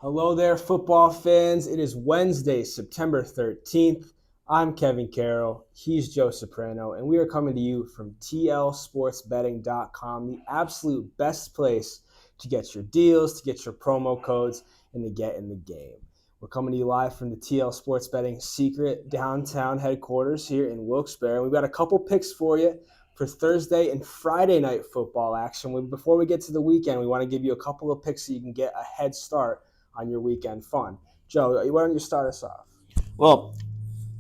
Hello there, football fans. It is Wednesday, September 13th. I'm Kevin Carroll. He's Joe Soprano, and we are coming to you from tlsportsbetting.com, the absolute best place to get your deals, to get your promo codes, and to get in the game. We're coming to you live from the TL Sports Betting secret downtown headquarters here in Wilkes-Barre. We've got a couple picks for you for Thursday and Friday night football action. Before we get to the weekend, we want to give you a couple of picks so you can get a head start on your weekend fun. Joe, why don't you start us off? Well,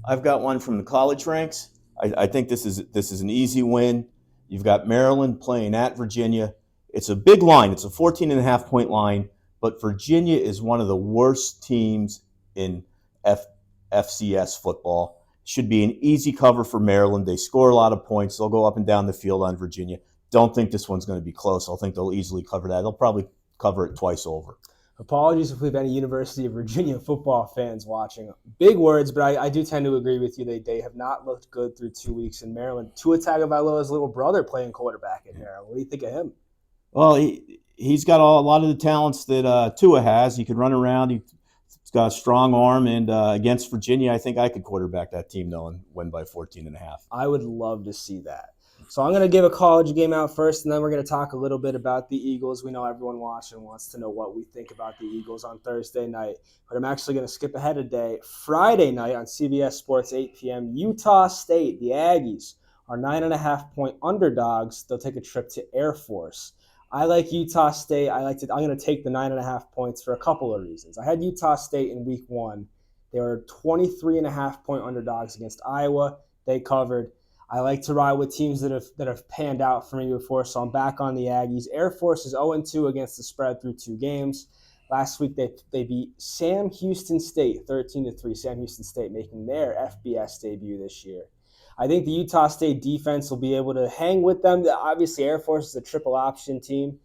I've got one from the college ranks. I think this is an easy win. You've got Maryland playing at Virginia. It's a big line. It's a 14.5 point line, but Virginia is one of the worst teams in FCS football. Should be an easy cover for Maryland. They score a lot of points. They'll go up and down the field on Virginia. Don't think this one's going to be close. I think they'll easily cover that. They'll probably cover it twice over. Apologies if we have any University of Virginia football fans watching. Big words, but I do tend to agree with you. They have not looked good through 2 weeks in Maryland. Tua Tagovailoa's little brother playing quarterback in Maryland. What do you think of him? Well, he's got a lot of the talents that Tua has. He can run around. He's got a strong arm, and against Virginia, I think I could quarterback that team though and win by 14 and a half. I would love to see that. So I'm going to give a college game out first, and then we're going to talk a little bit about the Eagles. We know everyone watching wants to know what we think about the Eagles on Thursday night, but I'm actually going to skip ahead a day. Friday night on CBS Sports, 8 p.m., Utah State, the Aggies, are 9.5-point underdogs. They'll take a trip to Air Force. I like Utah State. I'm going to take the 9.5 points for a couple of reasons. I had Utah State in week one. They were 23.5-point underdogs against Iowa. They covered. I like to ride with teams that have panned out for me before, so I'm back on the Aggies. Air Force is 0-2 against the spread through 2 games. Last week they beat Sam Houston State 13-3. Sam Houston State making their FBS debut this year. I think the Utah State defense will be able to hang with them. Obviously, Air Force is a triple option team.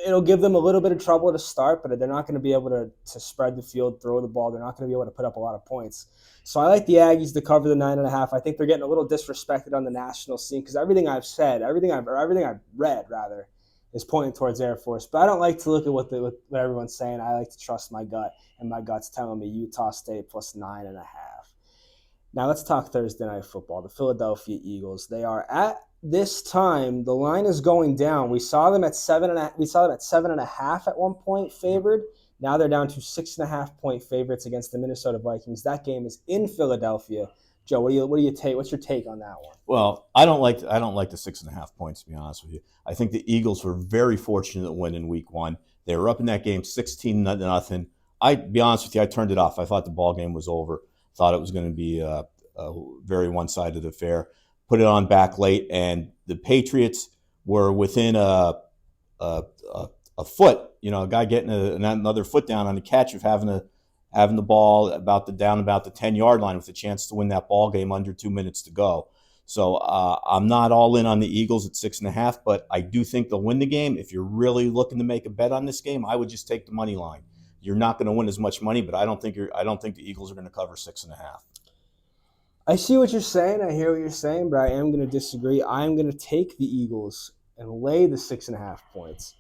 It'll give them a little bit of trouble to start, but they're not going to be able to spread the field, throw the ball. They're not going to be able to put up a lot of points. So I like the Aggies to cover the 9.5. I think they're getting a little disrespected on the national scene because everything I've read rather, is pointing towards Air Force. But I don't like to look at what everyone's saying. I like to trust my gut, and my gut's telling me Utah State plus 9.5. Now let's talk Thursday night football. The Philadelphia Eagles. They are at this time. The line is going down. We saw them at 7.5. We saw them at 7.5 at one point, favored. Now they're down to 6.5-point favorites against the Minnesota Vikings. That game is in Philadelphia. Joe, what do you take? What's your take on that one? Well, I don't like the 6.5 points, to be honest with you. I think the Eagles were very fortunate to win in week one. They were up in that game 16-0. I be honest with you, I turned it off. I thought the ball game was over. Thought it was going to be a very one-sided affair. Put it on back late, and the Patriots were within a, a foot. You know, a guy getting another foot down on the catch of having the ball about the 10-yard line with a chance to win that ball game under 2 minutes to go. So I'm not all in on the Eagles at 6.5, but I do think they'll win the game. If you're really looking to make a bet on this game, I would just take the money line. You're not going to win as much money, but I don't think the Eagles are going to cover 6.5. I see what you're saying. I hear what you're saying, but I am going to disagree. I'm going to take the Eagles and lay the 6.5 points.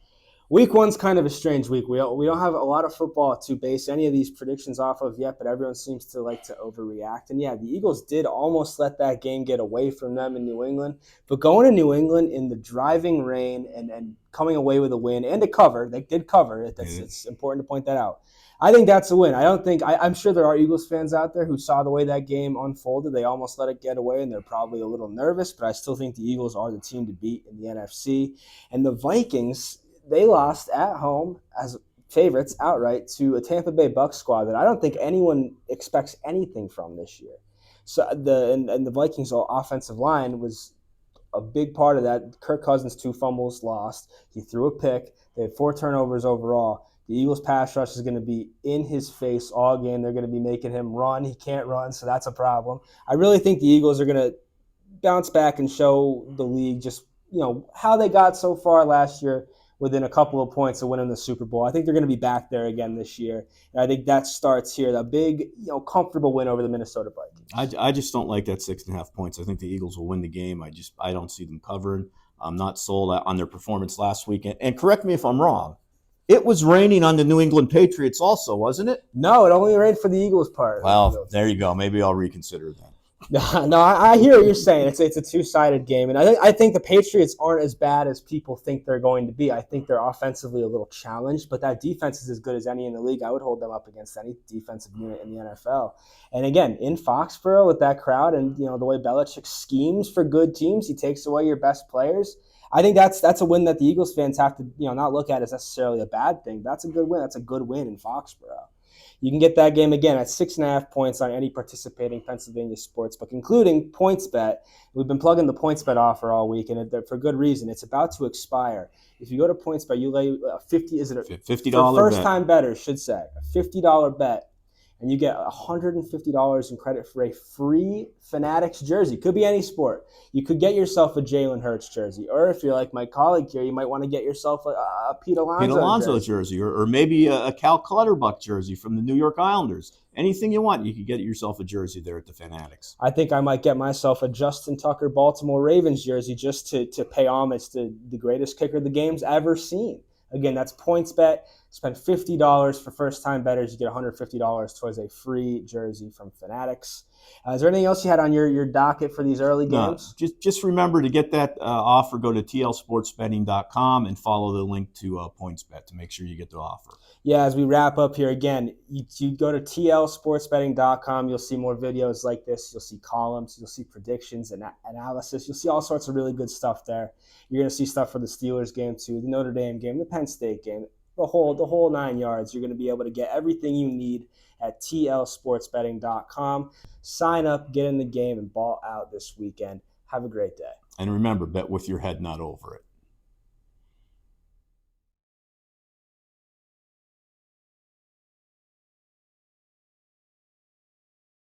Week one's kind of a strange week. We don't have a lot of football to base any of these predictions off of yet, but everyone seems to like to overreact. And yeah, the Eagles did almost let that game get away from them in New England. But going to New England in the driving rain and coming away with a win and a cover, they did cover. It's important to point that out. I think that's a win. I'm sure there are Eagles fans out there who saw the way that game unfolded. They almost let it get away, and they're probably a little nervous, but I still think the Eagles are the team to beat in the NFC. And the Vikings, they lost at home as favorites outright to a Tampa Bay Bucks squad that I don't think anyone expects anything from this year. So the Vikings' offensive line was a big part of that. Kirk Cousins, 2 fumbles lost. He threw a pick. They had 4 turnovers overall. The Eagles' pass rush is going to be in his face all game. They're going to be making him run. He can't run, so that's a problem. I really think the Eagles are going to bounce back and show the league just how they got so far last year within a couple of points of winning the Super Bowl. I think they're going to be back there again this year, and I think that starts here. The big, comfortable win over the Minnesota Vikings. I just don't like that 6.5 points. I think the Eagles will win the game. I don't see them covering. I'm not sold on their performance last week. And correct me if I'm wrong. It was raining on the New England Patriots also, wasn't it? No, it only rained for the Eagles part. Well, there you go. Maybe I'll reconsider that. No, I hear what you're saying. It's a two-sided game, and I think the Patriots aren't as bad as people think they're going to be. I think they're offensively a little challenged, but that defense is as good as any in the league. I would hold them up against any defensive unit in the NFL. And again, in Foxborough with that crowd, and the way Belichick schemes for good teams, he takes away your best players. I think that's a win that the Eagles fans have to not look at as necessarily a bad thing. That's a good win. That's a good win in Foxborough. You can get that game again at 6.5 points on any participating Pennsylvania sportsbook, including PointsBet. We've been plugging the PointsBet offer all week, and for good reason. It's about to expire. If you go to PointsBet, you lay $50 for first-time bettors, should say, a $50 bet, and you get $150 in credit for a free Fanatics jersey. Could be any sport. You could get yourself a Jalen Hurts jersey, or if you're like my colleague here, you might want to get yourself a Pete Alonso jersey, or maybe a Cal Clutterbuck jersey from the New York Islanders. Anything you want, you could get yourself a jersey there at the Fanatics. I think I might get myself a Justin Tucker Baltimore Ravens jersey just to pay homage to the greatest kicker the game's ever seen. Again, that's PointsBet. Spend $50 for first-time bettors. You get $150 towards a free jersey from Fanatics. Is there anything else you had on your docket for these early games? No, just remember to get that offer, go to tlsportsbetting.com and follow the link to PointsBet to make sure you get the offer. Yeah, as we wrap up here, again, you go to tlsportsbetting.com. You'll see more videos like this. You'll see columns. You'll see predictions and analysis. You'll see all sorts of really good stuff there. You're going to see stuff for the Steelers game too, the Notre Dame game, the Penn State game, the whole 9 yards. You're going to be able to get everything you need at tlsportsbetting.com. Sign up, get in the game, and ball out this weekend. Have a great day. And remember, bet with your head, not over it.